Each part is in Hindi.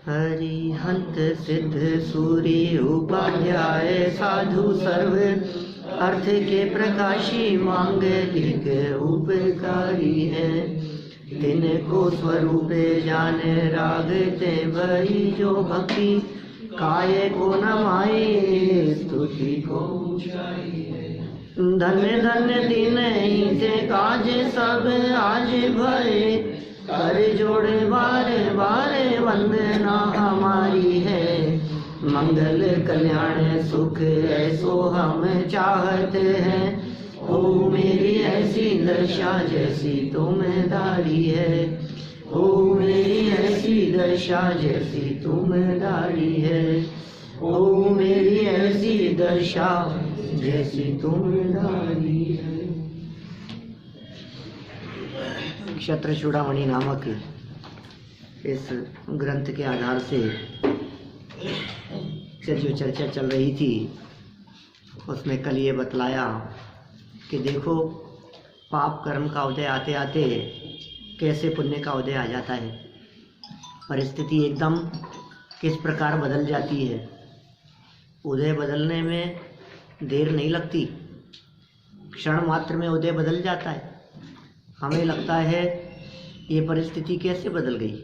हरिहंत सिद्ध सूर्य उपाध्याय साधु सर्व अर्थ के प्रकाशी मांगलिक उपकारी है। तिनको स्वरूप जाने रागते वही जो भक्ति काय को नमाए स्तुति को ऊंचाई है। धन्य धन्य दिन से काज सब आज भरे कर जोड़े बारे बारे वंदना हमारी है। मंगल कल्याण सुख ऐसो हम चाहते हैं। ओ मेरी ऐसी दशा जैसी तुम्हारी है। ओ मेरी ऐसी दशा जैसी तुम्हारी है। ओ मेरी ऐसी दशा जैसी तुम्हारी है। क्षत्र चूड़ामणि नामक इस ग्रंथ के आधार से जो चर्चा चल रही थी उसमें कल ये बतलाया कि देखो पाप कर्म का उदय आते आते कैसे पुण्य का उदय आ जाता है। परिस्थिति एकदम किस प्रकार बदल जाती है। उदय बदलने में देर नहीं लगती, क्षण मात्र में उदय बदल जाता है। हमें लगता है ये परिस्थिति कैसे बदल गई।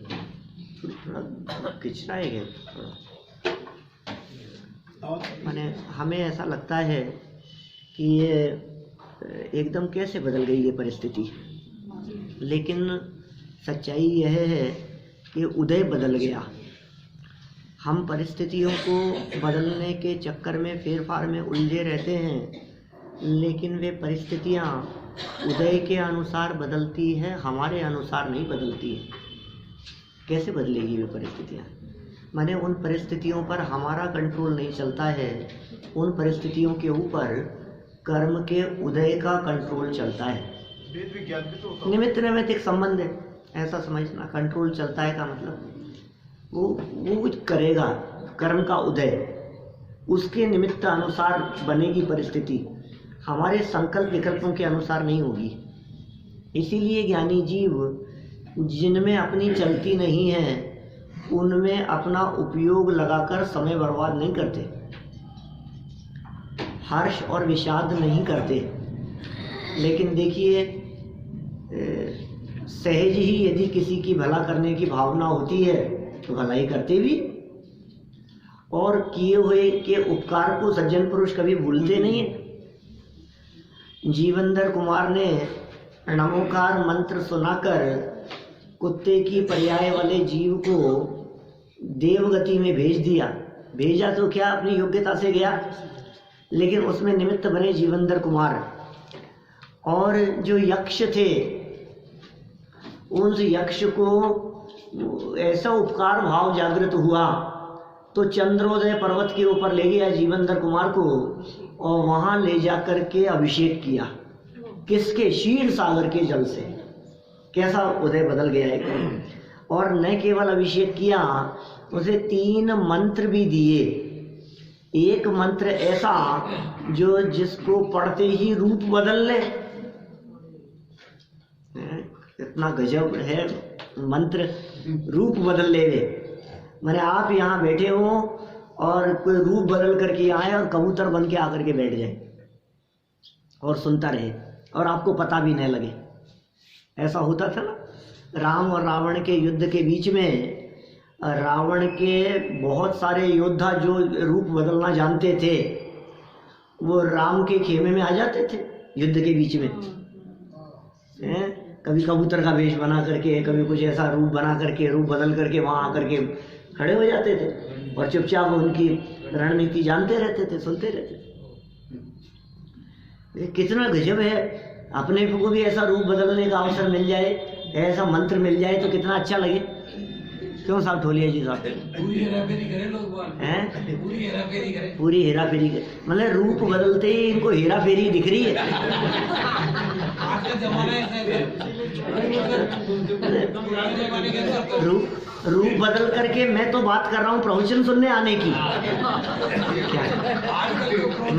थोड़ा खिंचना है माने हमें ऐसा लगता है कि ये एकदम कैसे बदल गई ये परिस्थिति। लेकिन सच्चाई यह है कि उदय बदल गया। हम परिस्थितियों को बदलने के चक्कर में फेर फार में उलझे रहते हैं, लेकिन वे परिस्थितियाँ उदय के अनुसार बदलती है, हमारे अनुसार नहीं बदलती है। कैसे बदलेगी वे परिस्थितियाँ। माने उन परिस्थितियों पर हमारा कंट्रोल नहीं चलता है, उन परिस्थितियों के ऊपर कर्म के उदय का कंट्रोल चलता है। निमित्त नैमित्तिक संबंध है ऐसा समझना। कंट्रोल चलता है का मतलब वो करेगा कर्म का उदय, उसके निमित्त अनुसार बनेगी परिस्थिति, हमारे संकल्प विकल्पों के अनुसार नहीं होगी। इसीलिए ज्ञानी जीव जिनमें अपनी चलती नहीं है उनमें अपना उपयोग लगाकर समय बर्बाद नहीं करते, हर्ष और विषाद नहीं करते। लेकिन देखिए सहज ही यदि किसी की भला करने की भावना होती है तो भलाई करते भी, और किए हुए के उपकार को सज्जन पुरुष कभी भूलते नहीं है। जीवंदर कुमार ने नमोकार मंत्र सुनाकर कुत्ते की पर्याय वाले जीव को देवगति में भेज दिया। भेजा तो क्या, अपनी योग्यता से गया, लेकिन उसमें निमित्त बने जीवंदर कुमार। और जो यक्ष थे उस यक्ष को ऐसा उपकार भाव जागृत हुआ तो चंद्रोदय पर्वत के ऊपर ले गया जीवंदर कुमार को और वहां ले जाकर के अभिषेक किया। किसके? क्षीर सागर के जल से। कैसा उदय बदल गया है। और न केवल अभिषेक किया, उसे 3 मंत्र भी दिए। एक मंत्र ऐसा जो जिसको पढ़ते ही रूप बदल ले, इतना गजब है मंत्र, रूप बदल ले वे। मैंने आप यहाँ बैठे हो और कोई रूप बदल करके आए और कबूतर बन के आकर के बैठ जाए और सुनता रहे और आपको पता भी नहीं लगे। ऐसा होता था ना राम और रावण के युद्ध के बीच में। रावण के बहुत सारे योद्धा जो रूप बदलना जानते थे वो राम के खेमे में आ जाते थे युद्ध के बीच में। कभी कबूतर का वेश बना करके, कभी कुछ ऐसा रूप बना करके, रूप बदल करके वहाँ आकर के खड़े हो जाते थे और चुपचाप उनकी रणनीति जानते रहते थे, सुनते रहते थे। कितना गजब है। अपने को भी ऐसा रूप बदलने का अवसर मिल जाए, ऐसा मंत्र मिल जाए तो कितना अच्छा लगे। क्यों साहब ढोलिया जी साहब? पूरी हेराफेरी करें लोग हैं, पूरी हेराफेरी करें, पूरी हेराफेरी करें। मतलब रूप बदलते ही इनको हेराफेरी दिख रही है। आज का जमाना है रूप बदल करके। मैं तो बात कर रहा हूँ प्रवचन सुनने आने की।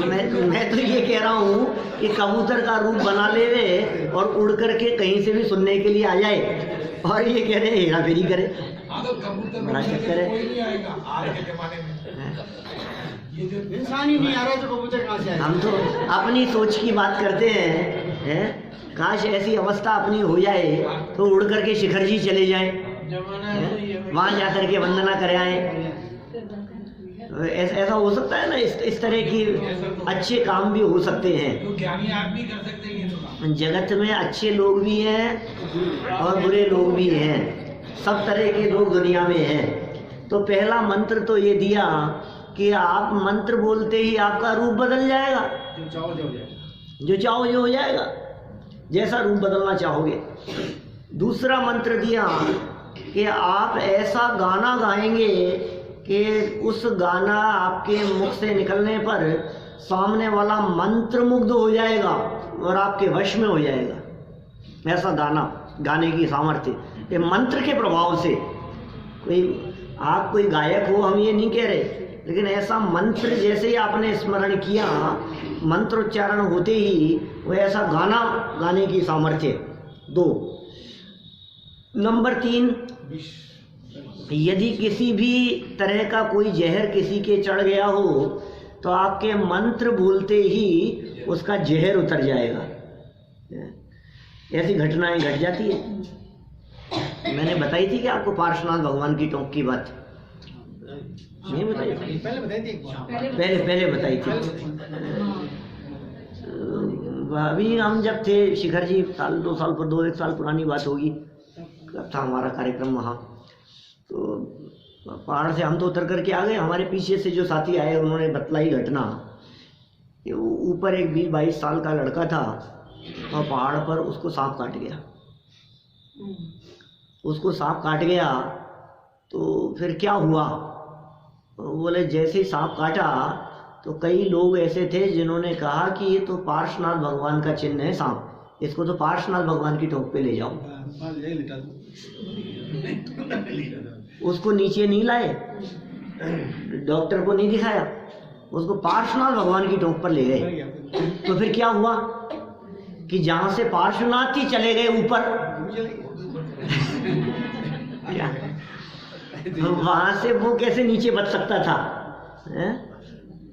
मैं तो ये कह रहा हूँ कि कबूतर का रूप बना ले वे और उड़ करके कहीं से भी सुनने के लिए आ जाए और ये कह रहे हैं हेरा फेरी करे। बड़ा चक्कर है। कोई नहीं आएगा आज के जमाने में, ये जो इंसान ही नहीं आ रहा तो कबूतर कहाँ से आएगा? हम तो अपनी सोच की बात करते हैं? काश ऐसी अवस्था अपनी हो जाए तो उड़ करके शिखर जी चले जाएं, वहाँ जा करके वंदना कर आए। ऐसा हो सकता है ना, इस तरह की अच्छे काम भी हो सकते हैं। जो ज्ञानी आदमी कर सकते हैं ये तो काम। जगत में अच्छे लोग भी हैं और बुरे लोग भी हैं, सब तरह के लोग दुनिया में हैं। तो पहला मंत्र तो ये दिया कि आप मंत्र बोलते ही आपका रूप बदल जाएगा, जो चाहो जो हो जाएगा। जो चाहो जो हो जाएगा, जैसा रूप बदलना चाहोगे। दूसरा मंत्र दिया कि आप ऐसा गाना गाएंगे कि उस गाना आपके मुख से निकलने पर सामने वाला मंत्र मुग्ध हो जाएगा और आपके वश में हो जाएगा। ऐसा गाना, गाने की सामर्थ्य ये मंत्र के प्रभाव से। आप कोई गायक हो हम ये नहीं कह रहे, लेकिन ऐसा मंत्र जैसे ही आपने स्मरण किया, मंत्रोच्चारण होते ही वो ऐसा गाना गाने की सामर्थ्य। 2 नंबर 3, यदि किसी भी तरह का कोई जहर किसी के चढ़ गया हो तो आपके मंत्र बोलते ही उसका जहर उतर जाएगा। ऐसी घटनाएं घट जाती है। मैंने बताई थी कि आपको पार्श्वनाथ भगवान की टोंक की बात नहीं बताई थी? पहले बताई थी एक बार। पहले बताई थी। अभी हम जब थे शिखर जी, साल 2 साल पर 2-1 साल पुरानी बात होगी, कब था हमारा कार्यक्रम वहाँ। तो पहाड़ से हम तो उतर करके आ गए, हमारे पीछे से जो साथी आए उन्होंने बतलाई घटना कि ऊपर एक 20-22 साल का लड़का था और पहाड़ पर उसको सांप काट गया। उसको सांप काट गया तो फिर क्या हुआ? बोले जैसे ही सांप काटा तो कई लोग ऐसे थे जिन्होंने कहा कि ये तो पार्श्वनाथ भगवान का चिन्ह है सांप, इसको तो पार्श्वनाथ भगवान की टोक पे ले जाओ। उसको नीचे नहीं लाए, डॉक्टर को नहीं दिखाया, उसको पार्श्वनाथ भगवान की टोक पर ले गए। तो फिर क्या हुआ कि जहां से पार्श्वनाथ ही चले गए ऊपर, वहां से वो कैसे नीचे बच सकता था?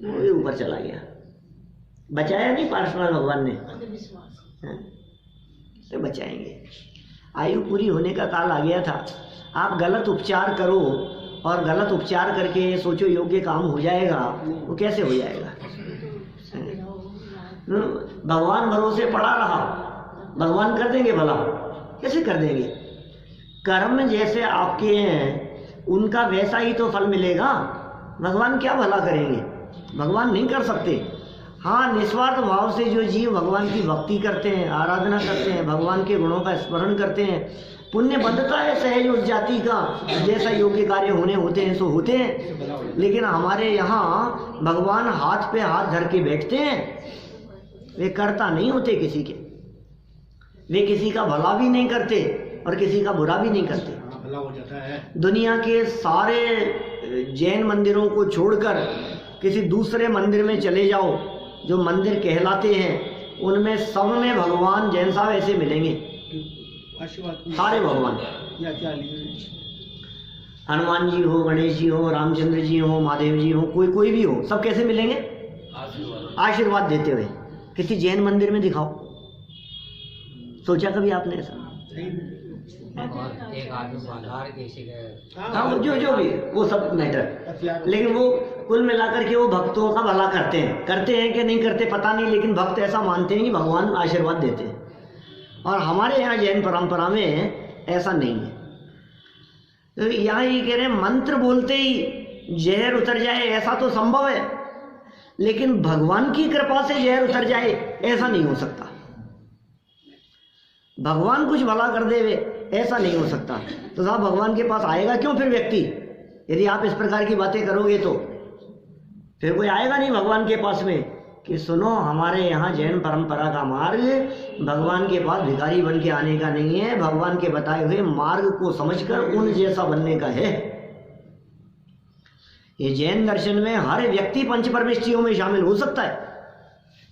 वो भी ऊपर चला गया। बचाया नहीं पार्श्वनाथ भगवान ने, तो बचाएंगे। आयु पूरी होने का काल आ गया था। आप गलत उपचार करो और गलत उपचार करके सोचो योग्य काम हो जाएगा, वो कैसे हो जाएगा? भगवान भरोसे पड़ा रहा, भगवान कर देंगे भला, कैसे कर देंगे? कर्म जैसे आपके हैं उनका वैसा ही तो फल मिलेगा। भगवान क्या भला करेंगे? भगवान नहीं कर सकते। हाँ, निस्वार्थ भाव से जो जीव भगवान की भक्ति करते हैं, आराधना करते हैं, भगवान के गुणों का स्मरण करते हैं, पुण्य बंधता है सहज उस जाति का, जैसा योग्य कार्य होने होते हैं सो होते हैं। लेकिन हमारे यहाँ भगवान हाथ पे हाथ धर के बैठते हैं, वे करता नहीं होते किसी के, वे किसी का भला भी नहीं करते और किसी का बुरा भी नहीं करते। भला हो जाता है। दुनिया के सारे जैन मंदिरों को छोड़कर किसी दूसरे मंदिर में चले जाओ जो मंदिर कहलाते हैं, उनमें सब में भगवान जैन साहब ऐसे मिलेंगे, सारे भगवान। हनुमान जी हो, गणेश जी हो, रामचंद्र जी हो, महादेव जी हो, कोई भी हो, सब कैसे मिलेंगे? आशीर्वाद देते हुए। किसी जैन मंदिर में दिखाओ, सोचा कभी आपने ऐसा? एक आदमी बाजार किसी के, हाँ, जो भी वो सब मैटर, लेकिन वो कुल मिलाकर के वो भक्तों का भला करते हैं कि नहीं करते पता नहीं, लेकिन भक्त ऐसा मानते हैं कि भगवान आशीर्वाद देते हैं। और हमारे यहाँ जैन परंपरा में ऐसा नहीं है। तो यहाँ ये कह रहे हैं मंत्र बोलते ही जहर उतर जाए, ऐसा तो संभव है, लेकिन भगवान की कृपा से जहर उतर जाए ऐसा नहीं हो सकता। भगवान कुछ भला कर देवे ऐसा नहीं हो सकता। तो साहब भगवान के पास आएगा क्यों फिर व्यक्ति? यदि आप इस प्रकार की बातें करोगे तो फिर कोई आएगा नहीं भगवान के पास में कि सुनो हमारे यहाँ जैन परंपरा का मार्ग भगवान के पास भिखारी बन के आने का नहीं है, भगवान के बताए हुए मार्ग को समझकर उन जैसा बनने का है। ये जैन दर्शन में हर व्यक्ति पंच परमेष्ठियों में शामिल हो सकता है।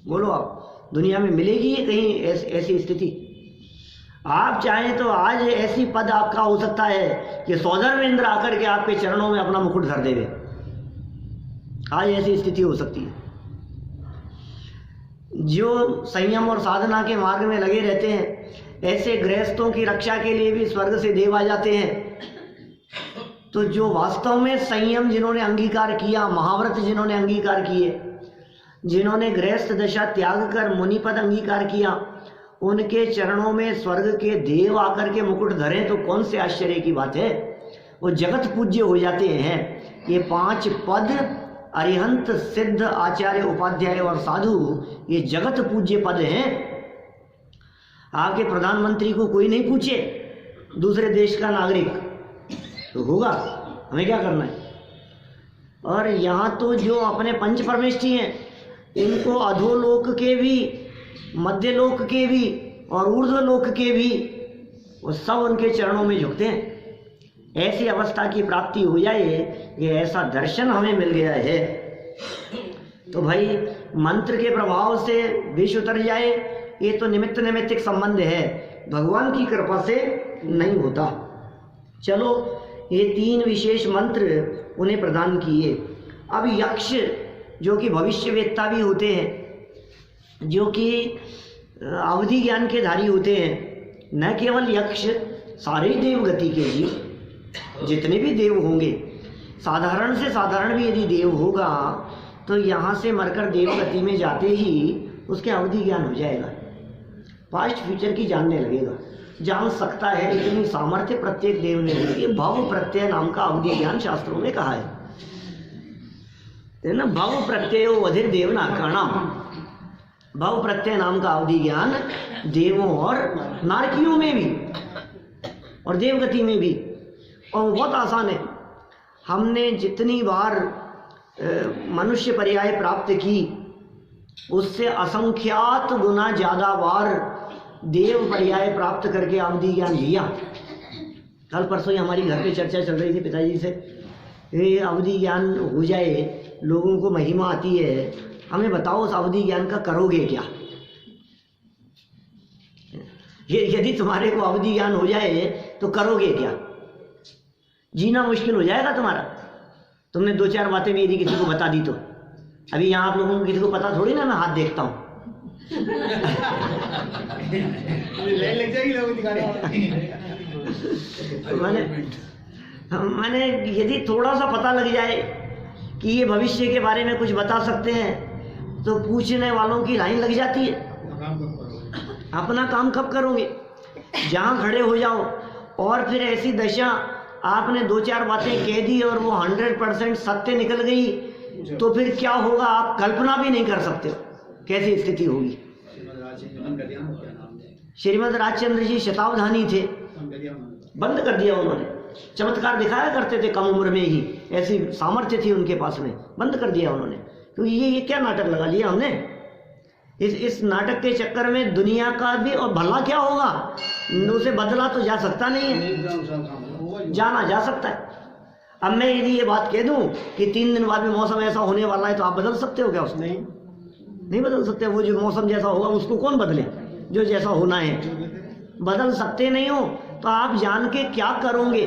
बोलो आप, दुनिया में मिलेगी ये कहीं ऐसी स्थिति? आप चाहें तो आज ऐसी पद आपका हो सकता है कि सौधर्मेंद्र आकर के आपके चरणों में अपना मुकुट धर देवे। आज ऐसी स्थिति हो सकती है। जो संयम और साधना के मार्ग में लगे रहते हैं, ऐसे गृहस्थों की रक्षा के लिए भी स्वर्ग से देव आ जाते हैं। तो जो वास्तव में संयम जिन्होंने अंगीकार किया, महाव्रत जिन्होंने अंगीकार किए, जिन्होंने गृहस्थ दशा त्याग कर मुनिपद अंगीकार किया, उनके चरणों में स्वर्ग के देव आकर के मुकुट धरें तो कौन से आश्चर्य की बात है। वो जगत पूज्य हो जाते हैं। ये 5 पद अरिहंत सिद्ध आचार्य उपाध्याय और साधु, ये जगत पूज्य पद हैं। आपके प्रधानमंत्री को कोई नहीं पूछे, दूसरे देश का नागरिक तो होगा, हमें क्या करना है। और यहाँ तो जो अपने पंच परमेष्ठी हैं, इनको अधोलोक के भी, मध्यलोक के भी और ऊर्ध्वलोक के भी, वो सब उनके चरणों में झुकते हैं। ऐसी अवस्था की प्राप्ति हो जाए, ये ऐसा दर्शन हमें मिल गया है, तो भाई मंत्र के प्रभाव से विष उतर जाए, ये तो निमित्त नैमित्तिक संबंध है, भगवान की कृपा से नहीं होता। चलो, ये 3 विशेष मंत्र उन्हें प्रदान किए। अब यक्ष जो कि भविष्यवेत्ता भी होते हैं, जो कि अवधि ज्ञान के धारी होते हैं, न केवल यक्ष, सारे ही देवगति के जी, जितने भी देव होंगे, साधारण से साधारण भी यदि देव होगा तो यहाँ से मरकर देवगति में जाते ही उसके अवधि ज्ञान हो जाएगा, पास्ट फ्यूचर की जानने लगेगा, जान सकता है। इतनी सामर्थ्य प्रत्येक देव ने होती है। भव प्रत्यय नाम का अवधि ज्ञान शास्त्रों में कहा है ना, भव प्रत्यय अधिर देवना कर्णम। भव प्रत्यय नाम का अवधि ज्ञान देवों और नारकियों में भी और देवगति में भी, और बहुत आसान है। हमने जितनी बार मनुष्य पर्याय प्राप्त की, उससे असंख्यात गुना ज्यादा बार देव पर्याय प्राप्त करके अवधि ज्ञान लिया। कल परसों ही हमारी घर पे चर्चा चल रही थी पिताजी से, ये अवधि ज्ञान हो जाए, लोगों को महिमा आती है, हमें बताओ उस अवधि ज्ञान का करोगे क्या। ये यदि तुम्हारे को अवधि ज्ञान हो जाए तो करोगे क्या। जीना मुश्किल हो जाएगा तुम्हारा। तुमने 2-4 बातें भी यदि किसी को बता दी तो, अभी यहाँ आप लोगों को किसी को पता थोड़ी ना, मैं हाथ देखता हूँ। मैंने यदि थोड़ा सा पता लग जाए कि ये भविष्य के बारे में कुछ बता सकते हैं तो पूछने वालों की लाइन लग जाती है। अपना काम कब करोगे, जहाँ खड़े हो जाओ। और फिर ऐसी दशा, आपने 2-4 बातें कह दी और वो 100% सत्य निकल गई तो फिर क्या होगा, आप कल्पना भी नहीं कर सकते कैसी स्थिति होगी। श्रीमद राजचंद्र जी शतावधानी थे, बंद कर दिया उन्होंने। चमत्कार दिखाया करते थे कम उम्र में ही, ऐसी सामर्थ्य थी उनके पास में, बंद कर दिया उन्होंने। क्योंकि ये क्या नाटक लगा लिया हमने। इस नाटक के चक्कर में दुनिया का भी और भला क्या होगा, उसे बदला तो जा सकता नहीं है, जाना जा सकता है। अब मैं यदि ये बात कह दूं कि 3 दिन बाद में मौसम ऐसा होने वाला है, तो आप बदल सकते हो क्या उसको? नहीं बदल सकते। वो जो मौसम जैसा होगा उसको कौन बदले, जो जैसा होना है बदल सकते नहीं हो। तो आप जान के क्या करोगे,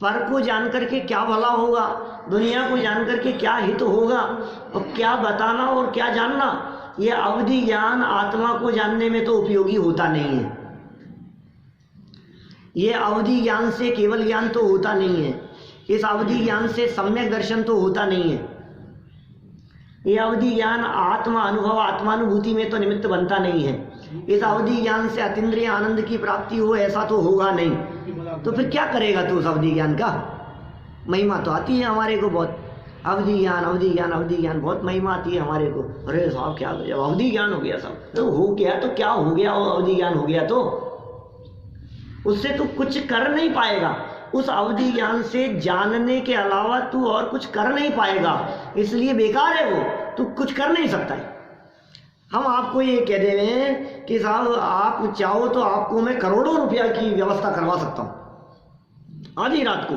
पर को जान करके क्या भला होगा, दुनिया को जान करके क्या हित होगा, और क्या बताना और क्या जानना, ये अवधि ज्ञान आत्मा को जानने में तो उपयोगी होता नहीं है। ये अवधि ज्ञान से केवल ज्ञान तो होता नहीं है, इस अवधि ज्ञान से सम्यक दर्शन तो होता नहीं है। ये अवधि ज्ञान आत्मा अनुभव, आत्मानुभूति में तो निमित्त बनता नहीं है। इस अवधि ज्ञान से अतीन्द्रिय आनंद की प्राप्ति हो, ऐसा तो होगा नहीं। तो फिर क्या करेगा तू उस अवधि ज्ञान का? महिमा तो आती है हमारे को बहुत, अवधि ज्ञान अवधि ज्ञान अवधि ज्ञान, बहुत महिमा आती है हमारे को। अरे साहब क्या जब अवधि ज्ञान हो गया, सब तो हो गया, तो क्या हो गया, अवधि ज्ञान हो गया तो उससे तू कुछ कर नहीं पाएगा। उस अवधि ज्ञान से जानने के अलावा तू और कुछ कर नहीं पाएगा, इसलिए बेकार है वो, तू कुछ कर नहीं सकता है। हम आपको ये कह दे रहे हैं कि साहब आप चाहो तो आपको मैं करोड़ों रुपया की व्यवस्था करवा सकता हूं आधी रात को।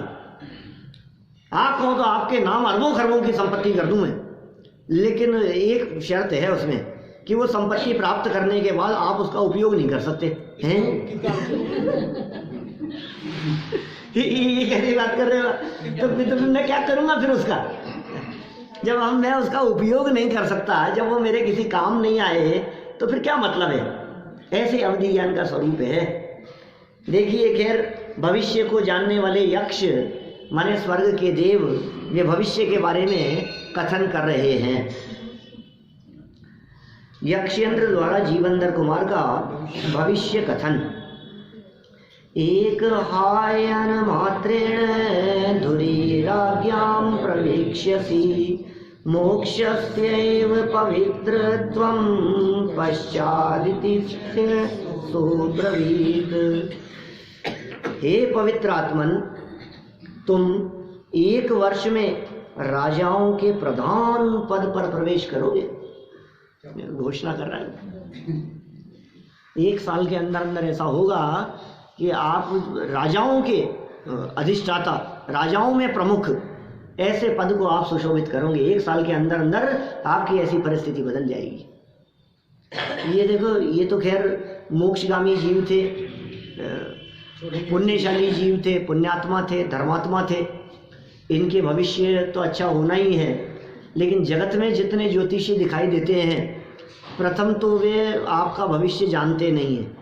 आप कहो तो आपके नाम अरबों खरबों की संपत्ति कर दूं मैं, लेकिन एक शर्त है उसमें कि वो संपत्ति प्राप्त करने के बाद आप उसका उपयोग नहीं कर सकते। हैं? ये कैसी बात कर रहे हो? तो मैं क्या करूँगा फिर उसका? जब मैं उसका उपयोग नहीं कर सकता, जब वो मेरे किसी काम नहीं आए, तो फिर क्या मतलब है? ऐसे अवधि ज्ञान का स्वरूप है। देखिए, खैर भविष्य को जानने वाले यक्ष माने स्वर्ग के देव, वे भविष्य के बारे में कथन कर रहे हैं। यक्षेंद्र द्वारा जीवंधर कुमार का भविष्य कथन। एक हायन मात्रेण धुरीराज्ञां प्रवीक्ष्यसि मोक्षस्यैव पवित्रत्वं पश्चादिति सुब्रवीत। हे पवित्र आत्मन, तुम 1 वर्ष में राजाओं के प्रधान पद पर प्रवेश करोगे। घोषणा कर रहा है 1 साल के अंदर अंदर ऐसा होगा कि आप राजाओं के अधिष्ठाता, राजाओं में प्रमुख ऐसे पद को आप सुशोभित करोगे। 1 साल के अंदर अंदर आपकी ऐसी परिस्थिति बदल जाएगी। ये देखो, ये तो खैर मोक्षगामी जीव थे, पुण्यशाली जीव थे, पुण्यात्मा थे, धर्मात्मा थे, इनके भविष्य तो अच्छा होना ही है। लेकिन जगत में जितने ज्योतिषी दिखाई देते हैं, प्रथम तो वे आपका भविष्य जानते नहीं हैं।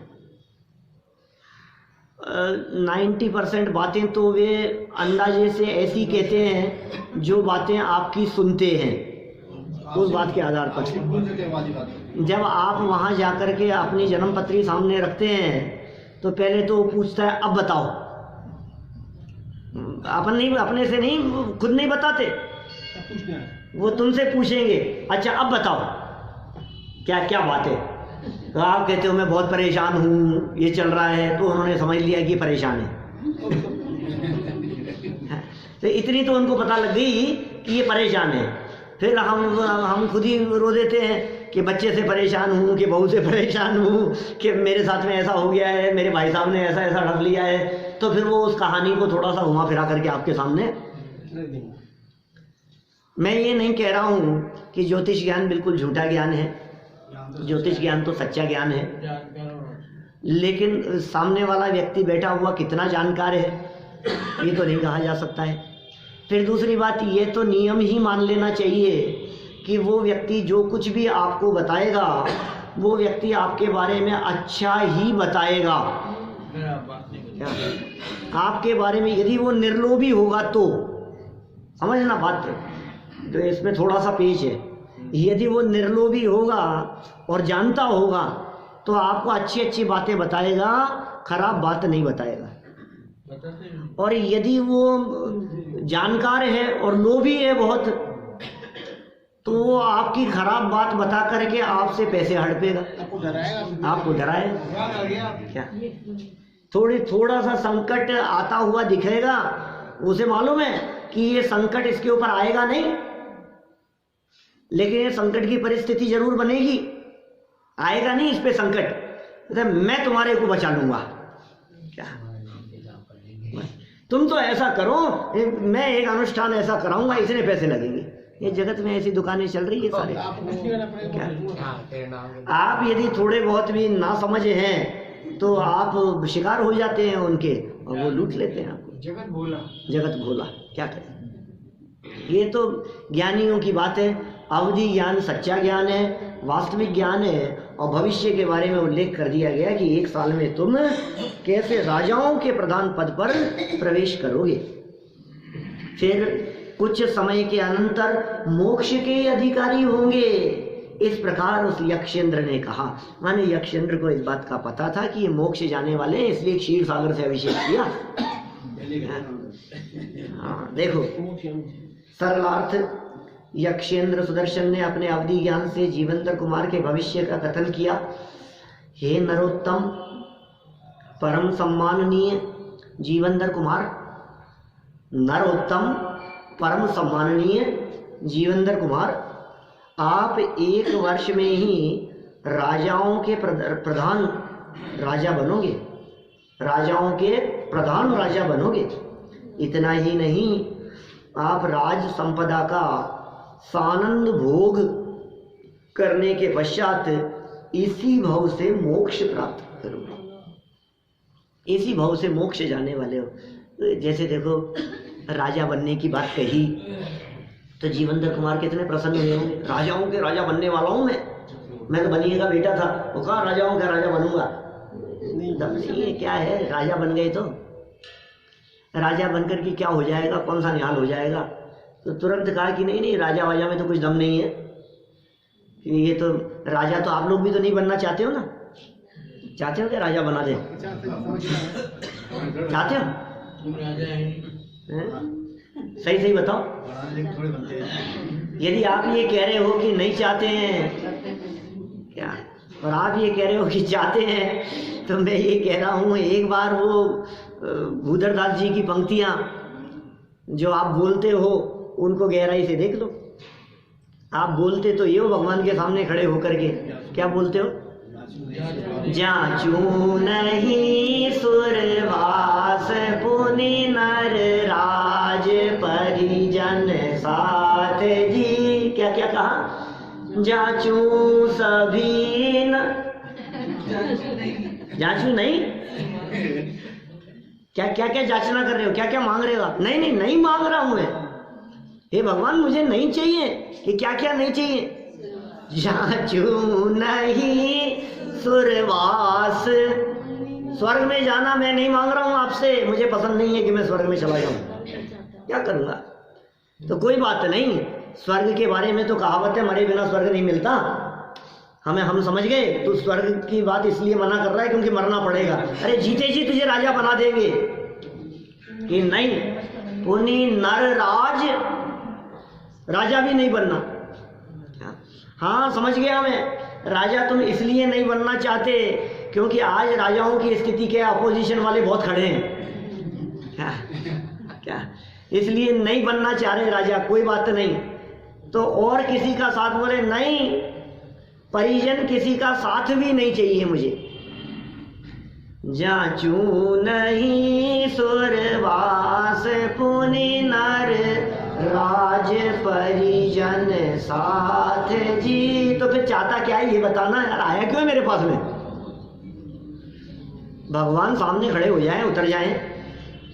90% बातें तो वे अंदाजे से ऐसी कहते हैं जो बातें आपकी सुनते हैं उस बात के आधार पर। जब आप वहाँ जाकर के अपनी जन्मपत्री सामने रखते हैं तो पहले तो वो पूछता है, अब बताओ। अपन नहीं, अपने से नहीं, खुद नहीं बताते, वो तुमसे पूछेंगे, अच्छा अब बताओ क्या क्या बात है। तो आप कहते हो मैं बहुत परेशान हूँ, ये चल रहा है, तो उन्होंने समझ लिया कि परेशान है। तो इतनी तो उनको पता लग गई कि ये परेशान है। फिर हम खुद ही रो देते हैं कि बच्चे से परेशान हूँ, कि बहू से परेशान हूँ, कि मेरे साथ में ऐसा हो गया है, मेरे भाई साहब ने ऐसा ऐसा ढक लिया है। तो फिर वो उस कहानी को थोड़ा सा घुमा फिरा करके आपके सामने। मैं ये नहीं कह रहा हूँ कि ज्योतिष ज्ञान बिल्कुल झूठा ज्ञान है, ज्योतिष ज्ञान तो सच्चा ज्ञान है, लेकिन सामने वाला व्यक्ति बैठा हुआ कितना जानकार है ये तो नहीं कहा जा सकता है। फिर दूसरी बात, ये तो नियम ही मान लेना चाहिए कि वो व्यक्ति जो कुछ भी आपको बताएगा, वो व्यक्ति आपके बारे में अच्छा ही बताएगा। आपके बारे में यदि वो निर्लोभी होगा तो, समझना बात, तो इसमें थोड़ा सा पेच है। यदि वो निर्लोभी होगा और जानता होगा तो आपको अच्छी अच्छी बातें बताएगा, खराब बात नहीं बताएगा। और यदि वो जानकार है और लोभी है बहुत, तो वो आपकी खराब बात बता करके आपसे पैसे हड़पेगा, आपको डराएगा। क्या थोड़ा सा संकट आता हुआ दिखेगा, उसे मालूम है कि ये संकट इसके ऊपर आएगा नहीं, लेकिन ये संकट की परिस्थिति जरूर बनेगी। आएगा नहीं इस पे संकट, तो मैं तुम्हारे को बचा लूंगा। क्या तुम तो ऐसा करो, मैं एक अनुष्ठान ऐसा कराऊंगा, इतने पैसे लगेंगे। ये जगत में ऐसी दुकानें चल रही है सारे। क्या आप यदि थोड़े बहुत भी ना समझे हैं तो आप शिकार हो जाते हैं उनके, और वो लूट लेते हैं आपको। जगत भोला क्या करें। ये तो ज्ञानियों की बात है। अवधि ज्ञान सच्चा ज्ञान है, वास्तविक ज्ञान है। और भविष्य के बारे में उल्लेख कर दिया गया कि 1 साल में तुम कैसे राजाओं के प्रधान पद पर प्रवेश करोगे। फिर कुछ समय के अनंतर मोक्ष के अधिकारी होंगे, इस प्रकार उस यक्षेंद्र ने कहा। माने यक्षेंद्र को इस बात का पता था कि ये मोक्ष जाने वाले हैं, इसलिए क्षीर सागर से अभिषेक किया। हाँ, देखो सरलार्थ, यक्षेंद्र सुदर्शन ने अपने अवधि ज्ञान से जीवंधर कुमार के भविष्य का कथन किया। हे नरोत्तम, परम सम्माननीय जीवंधर कुमार, नरोत्तम परम सम्माननीय जीवंधर कुमार, आप 1 वर्ष में ही राजाओं के प्रधान राजा बनोगे, राजाओं के प्रधान राजा बनोगे। इतना ही नहीं, आप राज संपदा का सानंद भोग करने के पश्चात इसी भाव से मोक्ष प्राप्त करोगे। इसी भाव से मोक्ष जाने वाले हो। जैसे देखो राजा बनने की बात कही तो जीवंदर कुमार कितने प्रसन्न हुए होंगे, राजाओं के राजा बनने वाला हूँ मैं तो बनिए का बेटा था, वो कहा राजाओं का राजा बनूंगा, दम नहीं है, क्या है राजा बन गए तो राजा बनकर के क्या हो जाएगा, कौन सा निहाल हो जाएगा। तो तुरंत कहा कि नहीं नहीं, राजा वाजा में तो कुछ दम नहीं है, ये तो राजा तो आप लोग भी तो नहीं बनना चाहते हो ना, चाहते हो क्या राजा बना दे, चाहते हो? सही सही बताओ, यदि आप ये कह रहे हो कि नहीं चाहते हैं क्या, और आप ये कह रहे हो कि चाहते हैं, तो मैं ये कह रहा हूँ एक बार वो भूधरदास जी की पंक्तियाँ जो आप बोलते हो उनको गहराई से देख लो। आप बोलते तो ये हो भगवान के सामने खड़े होकर के, क्या बोलते हो, जाचू नहीं सुरवास पुनि नर राज परिजन साथ जी, क्या क्या कहा, जाचू सभी न, जाचू नहीं, क्या क्या क्या जांचना कर रहे हो, क्या क्या मांग रहे हो आप? नहीं नहीं नहीं मांग रहा हूं मैं, हे भगवान मुझे नहीं चाहिए, कि क्या क्या नहीं चाहिए, जाचू नहीं सुरवास, स्वर्ग में जाना मैं नहीं मांग रहा हूं आपसे, मुझे पसंद नहीं है कि मैं स्वर्ग में चला जाऊं, क्या करूंगा। तो कोई बात नहीं, स्वर्ग के बारे में तो कहावत है मरे बिना स्वर्ग नहीं मिलता, हम समझ गए। तो स्वर्ग की बात इसलिए मना कर रहा है क्योंकि मरना पड़ेगा। अरे जीते जी तुझे राजा बना देंगे कि नहीं, पुनि नर राज, राजा भी नहीं बनना। हाँ समझ गया मैं, राजा तुम इसलिए नहीं बनना चाहते क्योंकि आज राजाओं की स्थिति क्या, अपोजिशन वाले बहुत खड़े हैं, क्या इसलिए नहीं बनना चाह रहे राजा, कोई बात नहीं। तो और किसी का साथ, बोले नहीं, परिजन किसी का साथ भी नहीं चाहिए मुझे, जाचू नहीं सुरवास पुनि नर राज परिजन साथ जी। तो फिर चाहता क्या है ये बताना यार, आया क्यों मेरे पास में? भगवान सामने खड़े हो जाएं, उतर जाएं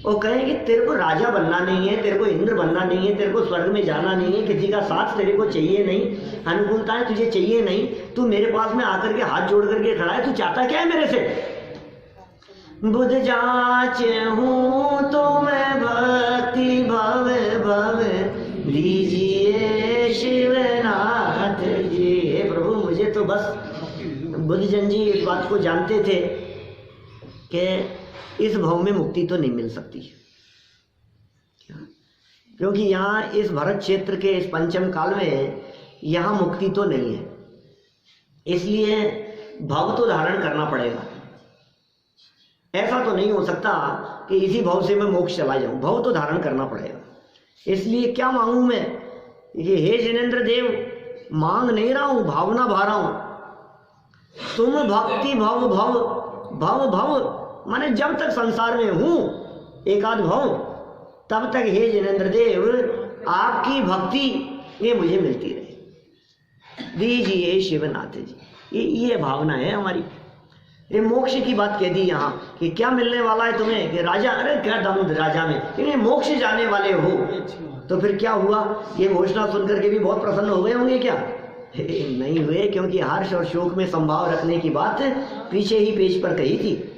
और कहें कि तेरे को राजा बनना नहीं है, तेरे को इंद्र बनना नहीं है, तेरे को स्वर्ग में जाना नहीं है, किसी का साथ तेरे को चाहिए नहीं, अनुकूलताएं तुझे चाहिए नहीं, तू मेरे पास में आकर के हाथ जोड़ करके खड़ा है, तू चाहता क्या है मेरे से? बुध जाच हूँ तो मैं भक्ति भव भव दीजिए शिवनाथ जी। हे प्रभु, मुझे तो बस बुद्धजन जी इस बात को जानते थे कि इस भव में मुक्ति तो नहीं मिल सकती, क्योंकि यहाँ इस भरत क्षेत्र के इस पंचम काल में यहाँ मुक्ति तो नहीं है, इसलिए भव तो धारण करना पड़ेगा। ऐसा तो नहीं हो सकता कि इसी भव से मैं मोक्ष चला जाऊं, भव तो धारण करना पड़ेगा। इसलिए क्या मांगू मैं, ये हे जिनेंद्र देव, मांग नहीं रहा हूं, भावना भा रहा हूं। तुम भक्ति भव भव भव भव माने जब तक संसार में हूं एकाध भव, तब तक हे जिनेंद्र देव आपकी भक्ति ये मुझे मिलती रहे, दीजिए शिवनाथ जी। ये भावना है हमारी। ये मोक्ष की बात कह दी यहाँ कि क्या मिलने वाला है तुम्हें, कि राजा, अरे क्या दम राजा में, कि मोक्ष जाने वाले हो। तो फिर क्या हुआ, ये घोषणा सुनकर के भी बहुत प्रसन्न हो गए होंगे क्या? नहीं हुए, क्योंकि हर्ष और शोक में संभाव रखने की बात पीछे ही पेज पर कही थी।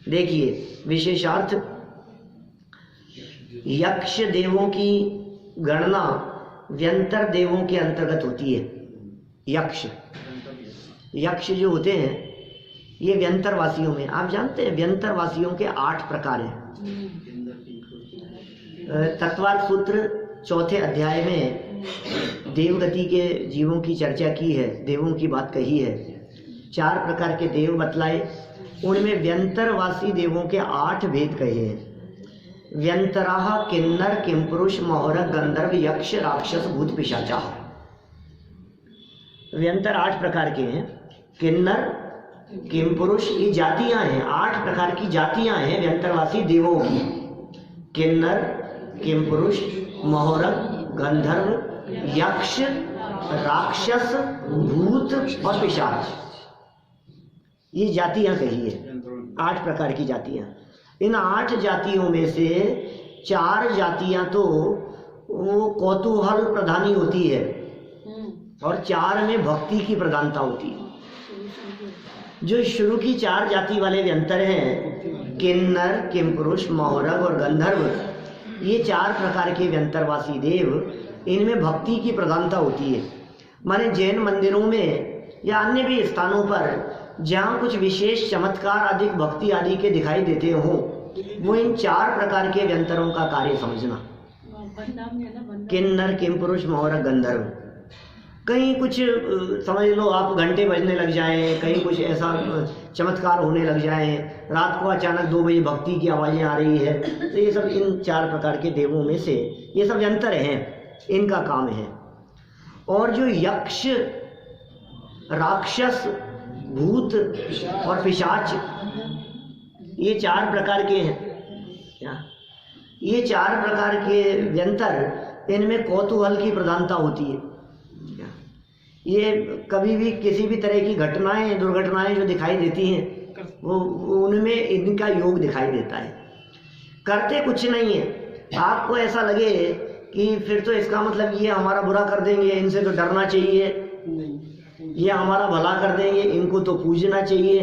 देखिए विशेषार्थ, यक्ष देवों की गणना व्यंतर देवों के अंतर्गत होती है। यक्ष जो होते हैं ये व्यंतरवासियों में, आप जानते हैं व्यंतरवासियों के 8 प्रकार हैं। तत्वार्थ सूत्र 4थे अध्याय में देवगति के जीवों की चर्चा की है, देवों की बात कही है। 4 प्रकार के देव बतलाए, उनमें व्यंतरवासी देवों के 8 भेद कहे हैं। व्यंतराः किन्नर किमपुरुष महोरक गंधर्व यक्ष राक्षस भूत पिशाचा। व्यंतर 8 प्रकार के हैं। किन्नर किमपुरुष ये जातियां हैं, 8 प्रकार की जातियां हैं व्यंतरवासी देवों की। किन्नर किमपुरुष महोरक गंधर्व यक्ष राक्षस भूत और पिशाच, ये जातियां कही है। 8 प्रकार की जातियां। इन 8 जातियों में से 4 जातियां तो वो कौतूहल प्रधानी होती है और 4 में भक्ति की प्रधानता होती है। जो शुरू की 4 जाति वाले व्यंतर हैं, किन्नर, किमपुरुष, मौरग और गंधर्व, ये 4 प्रकार के व्यंतरवासी देव, इनमें भक्ति की प्रधानता होती है। माने जैन मंदिरों में या अन्य भी स्थानों पर जहाँ कुछ विशेष चमत्कार आदि भक्ति आदि के दिखाई देते हो, वो इन 4 प्रकार के व्यंतरों का कार्य समझना। किन्नर, किमपुरुष, मौरग, गंधर्व। कहीं कुछ समझ लो आप घंटे बजने लग जाएं, कहीं कुछ ऐसा चमत्कार होने लग जाएं, रात को अचानक 2 बजे भक्ति की आवाज़ें आ रही है, तो ये सब इन 4 प्रकार के देवों में से ये सब यंत्र हैं, इनका काम है। और जो यक्ष, राक्षस, भूत और पिशाच, ये 4 प्रकार के हैं। क्या ये 4 प्रकार के व्यंतर, इनमें कौतूहल की प्रधानता होती है। ये कभी भी किसी भी तरह की घटनाएं, दुर्घटनाएं जो दिखाई देती हैं, वो उनमें इनका योग दिखाई देता है। करते कुछ नहीं है। आपको ऐसा लगे कि फिर तो इसका मतलब ये हमारा बुरा कर देंगे, इनसे तो डरना चाहिए, ये हमारा भला कर देंगे, इनको तो पूजना चाहिए।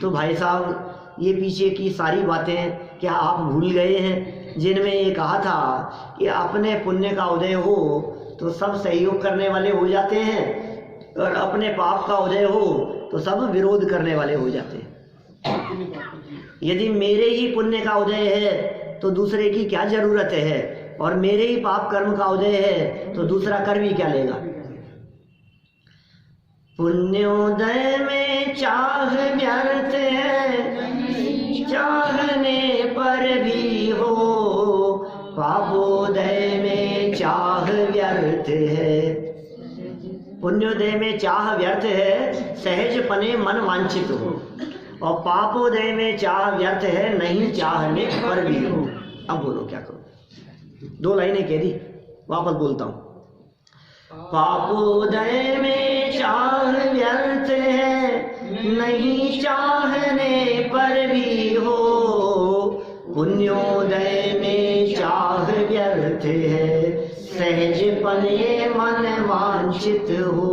तो भाई साहब, ये पीछे की सारी बातें क्या आप भूल गए हैं, जिनमें ये कहा था कि अपने पुण्य का उदय हो तो सब सहयोग करने वाले हो जाते हैं, और अपने पाप का उदय हो तो सब विरोध करने वाले हो जाते हैं। यदि मेरे ही पुण्य का उदय है तो दूसरे की क्या जरूरत है, और मेरे ही पाप कर्म का उदय है तो दूसरा कर भी क्या लेगा। पुण्योदय में चाह व्यर्थ है, चाहने पर भी हो, पापोदय में चाह व्यर्थ है। पुण्योदय में चाह व्यर्थ है, सहज पने मन वांछित हो, और पापोदय में चाह व्यर्थ है, नहीं चाहने पर भी हो। अब बोलो क्या करो, 2 लाइनें कह दी, वापस बोलता हूँ। पापोदय में चाह व्यर्थ है, नहीं चाहने पर भी हो, पुण्योदय में चाह व्यर्थ है, सहज पने मन वांछित हो।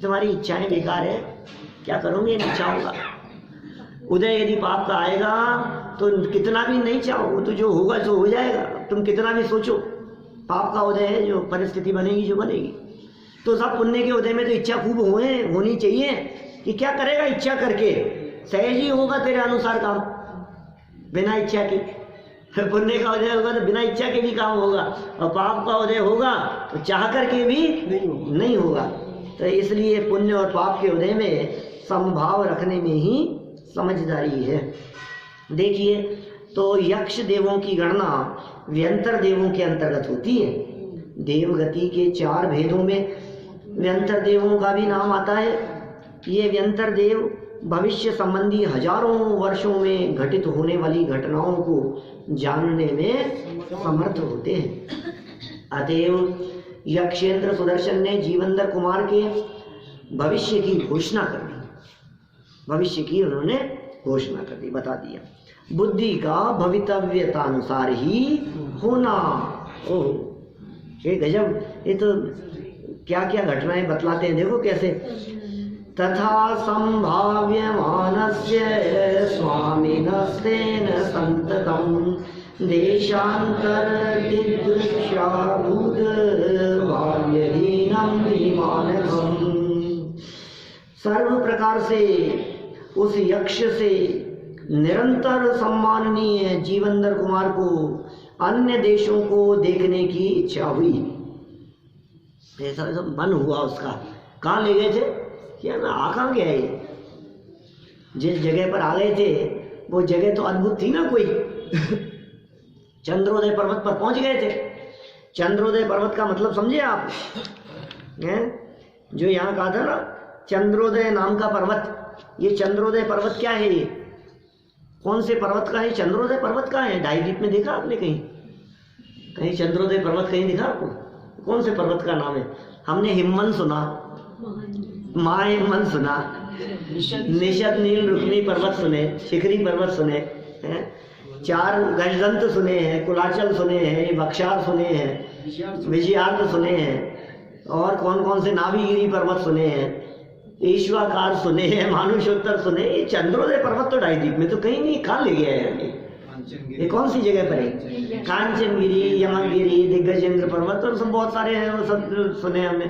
तुम्हारी इच्छाएं बेकार है, क्या करोगे इन इच्छाओं का। उदय यदि पाप का आएगा तो कितना भी नहीं चाहो तो जो होगा सो हो जाएगा। तुम कितना भी सोचो, पाप का उदय है, जो परिस्थिति बनेगी जो बनेगी। तो सब पुण्य के उदय में तो इच्छा खूब होनी चाहिए कि क्या करेगा इच्छा करके, सहज ही होगा तेरे अनुसार काम, बिना इच्छा के। पुण्य का उदय होगा तो बिना इच्छा के भी काम होगा, और पाप का उदय होगा तो चाह करके भी नहीं होगा। तो इसलिए पुण्य और पाप के उदय में समभाव रखने में ही समझदारी है। देखिए, तो यक्ष देवों की गणना व्यंतर देवों के अंतर्गत होती है। देवगति के 4 भेदों में व्यंतर देवों का भी नाम आता है। ये व्यंतर देव भविष्य संबंधी हजारों वर्षों में घटित होने वाली घटनाओं को जानने में समर्थ होते हैं। अतएव यक्षेंद्र सुदर्शन ने जीवंदर कुमार के भविष्य की घोषणा कर दी। भविष्य की उन्होंने घोषणा कर दी, बता दिया। बुद्धि का भवितव्यतानुसार ही होना। ओह, ये गजब, ये तो क्या क्या घटनाएं बतलाते हैं, देखो कैसे। तथा संभाव्यमानस्य स्वामिनस्तेन संततम देशांतर दिदृक्षाभूत बाल्यहीनम विमानकम। सर्व प्रकार से उस यक्ष से निरंतर सम्माननीय जीवंदर कुमार को अन्य देशों को देखने की इच्छा हुई। ऐसा मन हुआ उसका। कहाँ ले गए थे, क्या ना, कहाँ गया ये, जिस जगह पर आ गए थे वो जगह तो अद्भुत थी ना कोई। चंद्रोदय पर्वत पर पहुंच गए थे। चंद्रोदय पर्वत का मतलब समझे आप हैं? जो यहाँ कहा था ना चंद्रोदय नाम का पर्वत, ये चंद्रोदय पर्वत क्या है, ये कौन से पर्वत का है? चंद्रोदय पर्वत का है। डायरीप में देखा आपने कहीं? कहीं चंद्रोदय पर्वत कहीं दिखा आपको? कौन से पर्वत का नाम है? हमने हिमवन सुना, माँ हिमवन सुना, निषद नील रुक्मी पर्वत सुने, शिखरी पर्वत सुने हैं, 4 गजदंत सुने हैं, कुलाचल सुने हैं, बक्षार सुने हैं, विजयार्थ सुने हैं, और कौन कौन से नाभिगिरी पर्वत सुने हैं, ईश्वाकार सुने हैं, मानुषोत्तर सुने। ये चंद्रोदय पर्वत तो डाईद्वीप में तो कहीं नहीं, कहाँ ले गया है ये कौन सी जगह पर है? कांचनगिरी, यमगिरी, दिग्गजेंद्र पर्वत और सब बहुत सारे हैं, वो सब सुने हमने।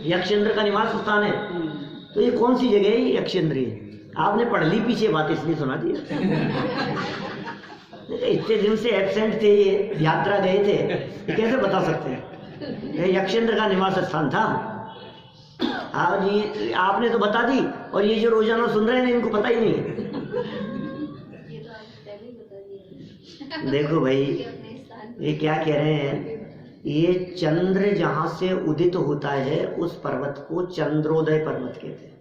यक्षेंद्र का निवास स्थान है। तो ये कौन सी जगह है? ये यक्षेंद्र है। आपने पढ़ ली पीछे बात, इसलिए सुना दिया। इतने दिन से एब्सेंट थे, ये यात्रा गए थे, कैसे बता सकते हैं? ये यक्षेंद्र का निवास स्थान था। आज ये आपने तो बता दी, और ये जो रोजाना सुन रहे हैं इनको पता ही नहीं। देखो भाई, ये क्या कह रहे हैं, ये चंद्र जहां से उदित होता है उस पर्वत को चंद्रोदय पर्वत कहते हैं।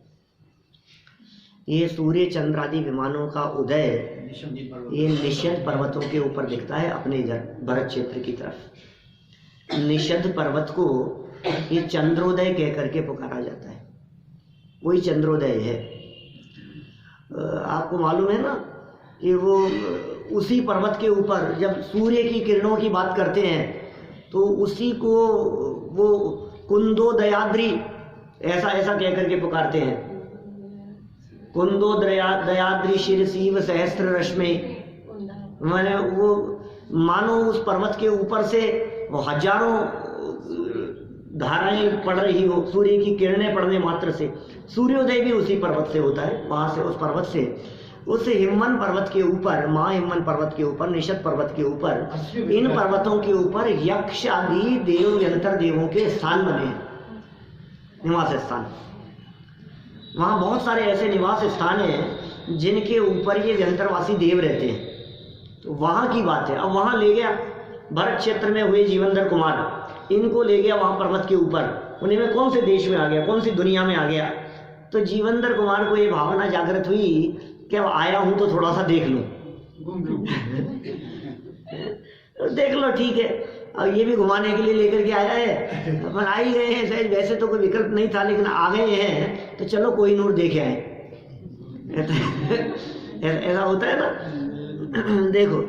ये सूर्य चंद्र आदि विमानों का उदय ये निषद पर्वतों के ऊपर दिखता है, अपने इधर भरत क्षेत्र की तरफ। निषद पर्वत को ये चंद्रोदय कह करके पुकारा जाता है, वही चंद्रोदय है। आपको मालूम है ना कि वो उसी पर्वत के ऊपर जब सूर्य की किरणों की बात करते हैं तो उसी को वो कुंदोदयाद्रि ऐसा कह करके पुकारते हैं। कुंदोदयाद्रि शिरसीव सहस्त्र रश्मि, मैंने वो मानो उस पर्वत के ऊपर से वो हजारों धाराएं पड़ रही हो, सूर्य की किरणें पड़ने मात्र से। सूर्योदय भी उसी पर्वत से होता है, वहां से, उस पर्वत से, उस हिमवन पर्वत के ऊपर, महाहिमवन पर्वत के ऊपर, निषद पर्वत के ऊपर, इन पर्वतों के ऊपर यक्ष आदि देव यंत्र देवों के स्थान बने, निवास स्थान। वहां बहुत सारे ऐसे निवास स्थान हैं जिनके ऊपर ये यंत्रवासी देव रहते हैं। तो वहां की बात है। अब वहां ले गया, भरत क्षेत्र में हुए जीवनधर कुमार, इनको ले गया वहां पर्वत के ऊपर। उन्हें में कौन से देश में आ गया, कौन सी दुनिया में आ गया? तो जीवनधर कुमार को ये भावना जागृत हुई कि अब आया हूं तो थोड़ा सा देख लूं। देख लो, ठीक है, अब ये भी घुमाने के लिए लेकर के आया है, अपन आ ही गए हैं, शायद वैसे तो कोई विकल्प नहीं था, लेकिन आ गए हैं तो चलो कोई नूर देखे आए। ऐसा होता है ना। देखो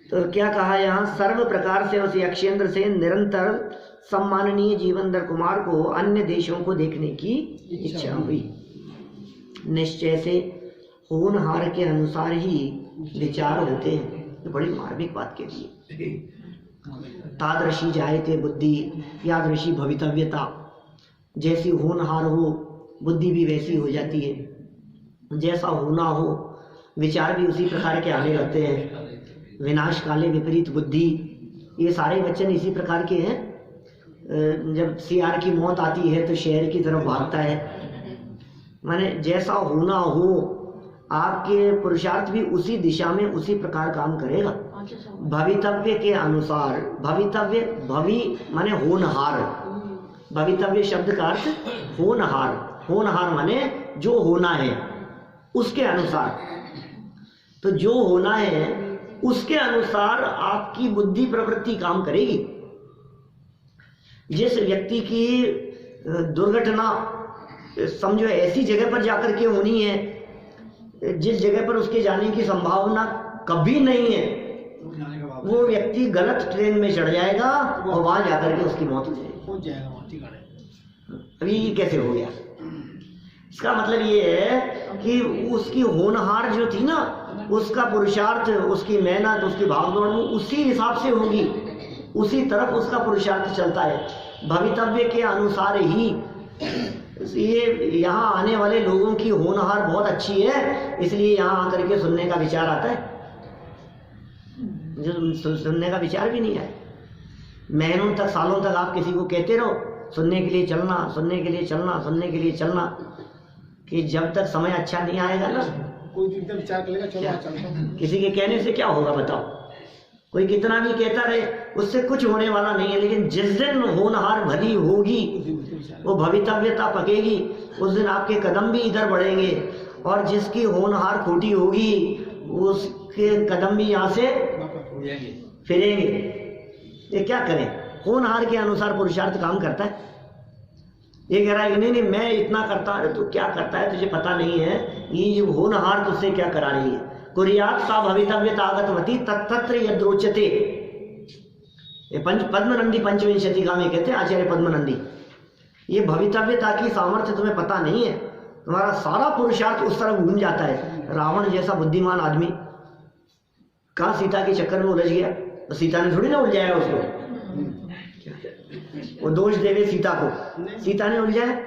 तो क्या कहा यहाँ, सर्व प्रकार से उस यक्षेंद्र से निरंतर सम्माननीय जीवनधर कुमार को अन्य देशों को देखने की इच्छा हुई। निश्चय से होनहार के अनुसार ही विचार होते हैं। तो बड़ी मार्मिक बात कह दी। तादृशी जायते बुद्धि यादृशी भवितव्यता, जैसी होनहार हो बुद्धि भी वैसी हो जाती है, जैसा होना हो विचार भी उसी प्रकार के आने लगते हैं। विनाश काले विपरीत बुद्धि, ये सारे वचन इसी प्रकार के हैं। जब सियार की मौत आती है तो शहर की तरफ भागता है, माने जैसा होना हो आपके पुरुषार्थ भी उसी दिशा में उसी प्रकार काम करेगा। भवितव्य के अनुसार, भवितव्य, भवि माने होनहार, भवितव्य शब्द का अर्थ होनहार, होनहार माने जो होना है उसके अनुसार। तो जो होना है उसके अनुसार आपकी बुद्धि प्रवृत्ति काम करेगी। जिस व्यक्ति की दुर्घटना समझो ऐसी जगह पर जाकर के होनी है जिस जगह पर उसके जाने की संभावना कभी नहीं है, वो व्यक्ति गलत ट्रेन में चढ़ जाएगा और वहां जाकर के उसकी मौत हो जाएगी। अभी ये कैसे हो गया? इसका मतलब ये है कि उसकी होनहार जो थी ना, उसका पुरुषार्थ, उसकी मेहनत, उसकी भागदौड़ उसी हिसाब से होगी, उसी तरफ उसका पुरुषार्थ चलता है। भवितव्य के अनुसार ही ये यहाँ आने वाले लोगों की होनहार बहुत अच्छी है, इसलिए यहाँ आकर के सुनने का विचार आता है। जो सुनने का विचार भी नहीं है, महीनों तक, सालों तक आप किसी को कहते रहो सुनने के लिए चलना, सुनने के लिए चलना, सुनने के लिए चलना, कि जब तक समय अच्छा नहीं आएगा ना, कोई विचार करेगा चलो किसी के कहने से क्या होगा बताओ? कोई कितना भी कहता रहे उससे कुछ होने वाला नहीं है। लेकिन जिस दिन होनहार भली होगी, वो भवितव्यता पकेगी, उस दिन आपके कदम भी इधर बढ़ेंगे, और जिसकी होनहार खोटी होगी उसके कदम भी यहाँ से फिरेंगे। ये क्या करें? होनहार के अनुसार पुरुषार्थ काम करता है। ये कह रहा है कि नहीं नहीं मैं इतना करता, अरे तू क्या करता है तुझे पता नहीं है, ये जो होनहार तुझसे क्या करा रही है। कुर्यात सा भवितव्य तागतवती तत्त्र यद्रोचते। ये पद्मनंदी पंचविंशति का में कहते हैं आचार्य पद्मनंदी, ये भवितव्यता की सामर्थ्य तुम्हें पता नहीं है, तुम्हारा सारा पुरुषार्थ उस तरफ घूम जाता है। रावण जैसा बुद्धिमान आदमी कहाँ सीता के चक्कर में उलझ गया, तो सीता ने थोड़ी ना उलझाया उसको, वो दोष देवे सीता को, सीता ने उलझाया,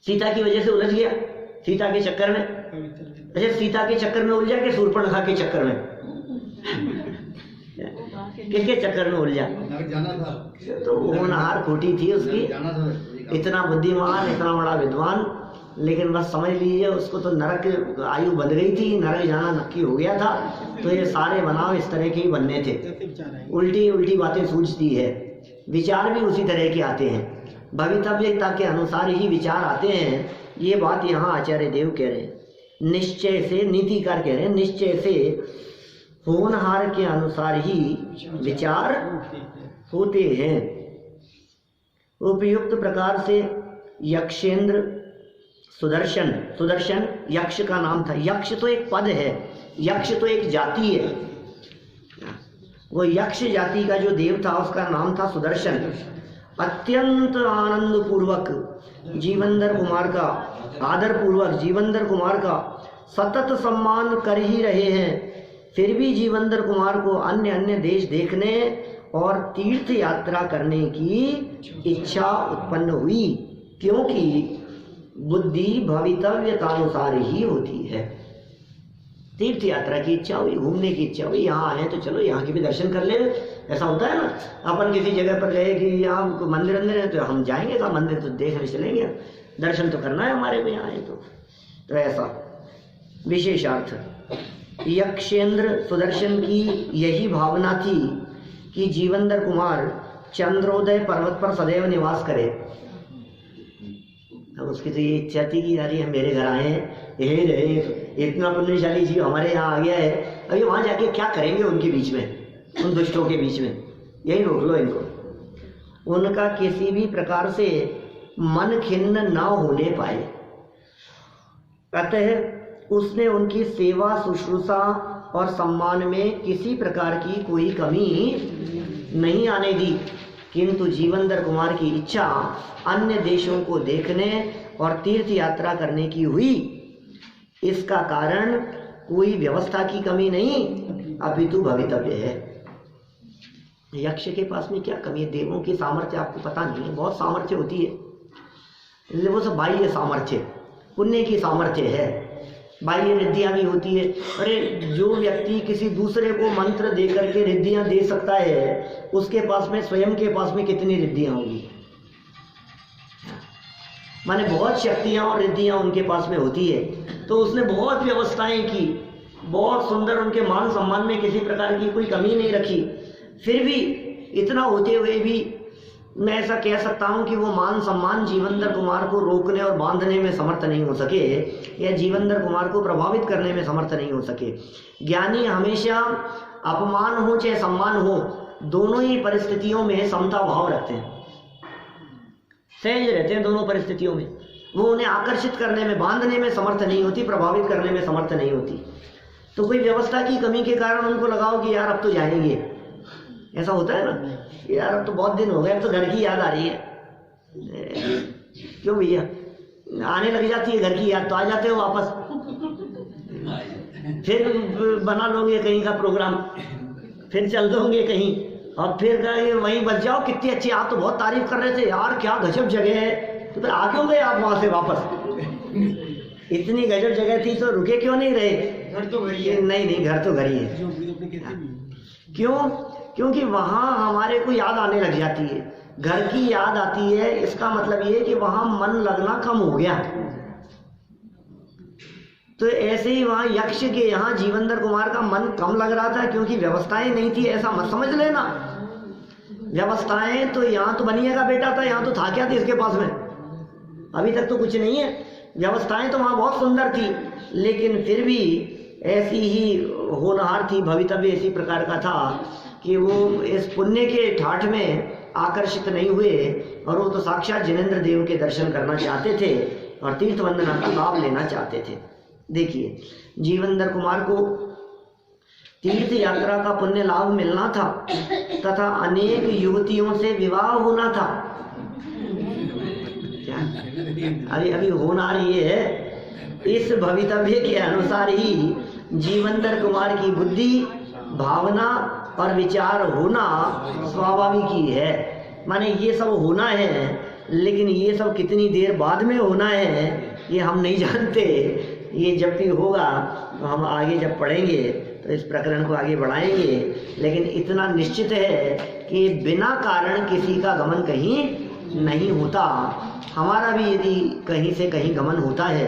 सीता की वजह से उलझ गया सीता के चक्कर में। अच्छा सीता के चक्कर में उलझा कि शूर्पणखा के चक्कर में, किसके चक्कर में उलझा? तो होनहार खोटी थी उसकी, इतना बुद्धिमान इतना बड़ा विद्वान, लेकिन बस समझ लीजिए उसको तो नरक आयु बन गई थी, नरक जाना नक्की हो गया था। तो ये सारे बनाव इस तरह के ही बनने थे, उल्टी उल्टी बातें सूझती है, विचार भी उसी तरह के आते हैं, भवितव्यता के अनुसार ही विचार आते हैं। ये बात यहाँ आचार्य देव कह रहे हैं, निश्चय से, नीतिकार कह रहे हैं निश्चय से होनहार के अनुसार ही विचार होते हैं। उपयुक्त प्रकार से यक्षेंद्र सुदर्शन, सुदर्शन यक्ष का नाम था, यक्ष तो एक पद है, यक्ष तो एक जाति है, वो यक्ष जाति का जो देव था उसका नाम था सुदर्शन। अत्यंत आनंद पूर्वक जीवंदर कुमार का, आदर पूर्वक जीवंदर कुमार का सतत सम्मान कर ही रहे हैं, फिर भी जीवंदर कुमार को अन्य अन्य देश देखने और तीर्थ यात्रा करने की इच्छा उत्पन्न हुई, क्योंकि बुद्धि भवितव्यतानुसार ही होती है। तीर्थ यात्रा की इच्छा हुई, घूमने की इच्छा हुई, यहाँ आए तो चलो यहाँ के भी दर्शन कर ले। ऐसा होता है ना, अपन किसी जगह पर गए कि यहाँ मंदिर अंदर है तो हम जाएंगे, का मंदिर तो देखने चलेंगे, दर्शन तो करना है हमारे को यहाँ आए तो ऐसा विशेषार्थ। यक्षेंद्र सुदर्शन की यही भावना थी कि जीवंदर कुमार चंद्रोदय पर्वत पर सदैव निवास करे। अब उसकी तो ये इच्छा थी कि यार ये मेरे घर आए हैं, यही रहे, इतना पुण्यशाली जीव हमारे यहाँ आ गया है, अभी वहाँ जाके क्या करेंगे उनके बीच में, उन दुष्टों के बीच में, यही रोक लो इनको। उनका किसी भी प्रकार से मन खिन्न न होने पाए, अतः उसने उनकी सेवा शुश्रूषा और सम्मान में किसी प्रकार की कोई कमी नहीं आने दी। किंतु जीवंदर कुमार की इच्छा अन्य देशों को देखने और तीर्थ यात्रा करने की हुई। इसका कारण कोई व्यवस्था की कमी नहीं, अपितु भवितव्य है। यक्ष के पास में क्या कमी है? देवों की सामर्थ्य आपको पता नहीं है, बहुत सामर्थ्य होती है, वो सब बाह्य सामर्थ्य, पुण्य की सामर्थ्य है, बाह्य रिद्धियां भी होती है। अरे जो व्यक्ति किसी दूसरे को मंत्र दे करके रिद्धियां दे सकता है, उसके पास में स्वयं के पास में कितनी रिद्धियां होगी, माने बहुत शक्तियां और रिद्धियां उनके पास में होती है। तो उसने बहुत व्यवस्थाएं की, बहुत सुंदर, उनके मान सम्मान में किसी प्रकार की कोई कमी नहीं रखी। फिर भी इतना होते हुए भी मैं ऐसा कह सकता हूं कि वो मान सम्मान जीवंदर कुमार को रोकने और बांधने में समर्थ नहीं हो सके, या जीवंदर कुमार को प्रभावित करने में समर्थ नहीं हो सके। ज्ञानी हमेशा अपमान हो चाहे सम्मान हो, दोनों ही परिस्थितियों में समता भाव रखते हैं, सहज रहते हैं दोनों परिस्थितियों में। वो उन्हें आकर्षित करने में, बांधने में समर्थ नहीं होती, प्रभावित करने में समर्थ नहीं होती। तो कोई व्यवस्था की कमी के कारण उनको लगाओ कि यार अब तो जाएंगे, ऐसा होता है ना, यार अब तो बहुत दिन हो गए, अब तो घर की याद आ रही है। क्यों भैया, आने लग जाती है घर की याद, तो आ जाते हो वापस, फिर बना लोगे कहीं का प्रोग्राम, फिर चल दोगे कहीं, और फिर वहीं बच जाओ, कितनी अच्छी, आप तो बहुत तारीफ कर रहे थे यार, क्या गजब जगह है, तो फिर आ क्यों गए आप वहां से वापस? इतनी गजब जगह थी तो रुके क्यों नहीं रहे? घर तो घर ही है। नहीं, घर तो घर ही है। क्यों? क्योंकि वहां हमारे को याद आने लग जाती है, घर की याद आती है। इसका मतलब ये कि वहां मन लगना कम हो गया। तो ऐसे ही वहां यक्ष के यहाँ जीवंदर कुमार का मन कम लग रहा था, क्योंकि व्यवस्थाएं नहीं थी। ऐसा मत समझ लेना, व्यवस्थाएं तो यहाँ तो बनिए का बेटा था, यहाँ तो था क्या थी इसके पास में, अभी तक तो कुछ नहीं है। व्यवस्थाएं तो वहां बहुत सुंदर थी, लेकिन फिर भी ऐसी ही होनहार थी, भवितव्य इसी प्रकार का था कि वो इस पुण्य के ठाठ में आकर्षित नहीं हुए, और वो तो साक्षात जिनेंद्र देव के दर्शन करना चाहते थे और तीर्थ वंदना का लाभ लेना चाहते थे। देखिए, जीवेंद्र कुमार को तीर्थ यात्रा का पुण्य लाभ मिलना था तथा अनेक युवतियों से विवाह होना था। अभी होना रही है। इस भवितव्य के अनुसार ही जीवेंद्र कुमार की बुद्धि, भावना और विचार होना स्वाभाविक ही है। माने ये सब होना है, लेकिन ये सब कितनी देर बाद में होना है ये हम नहीं जानते। ये जब भी होगा तो हम आगे जब पढ़ेंगे तो इस प्रकरण को आगे बढ़ाएंगे। लेकिन इतना निश्चित है कि बिना कारण किसी का गमन कहीं नहीं होता। हमारा भी यदि कहीं से कहीं गमन होता है,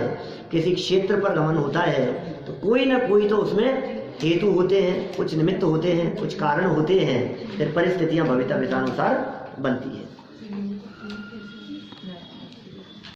किसी क्षेत्र पर गमन होता है, तो कोई ना कोई तो उसमें हेतु होते हैं, कुछ निमित्त होते हैं, कुछ कारण होते हैं, फिर परिस्थितियां भवितव्यतानुसार बनती है।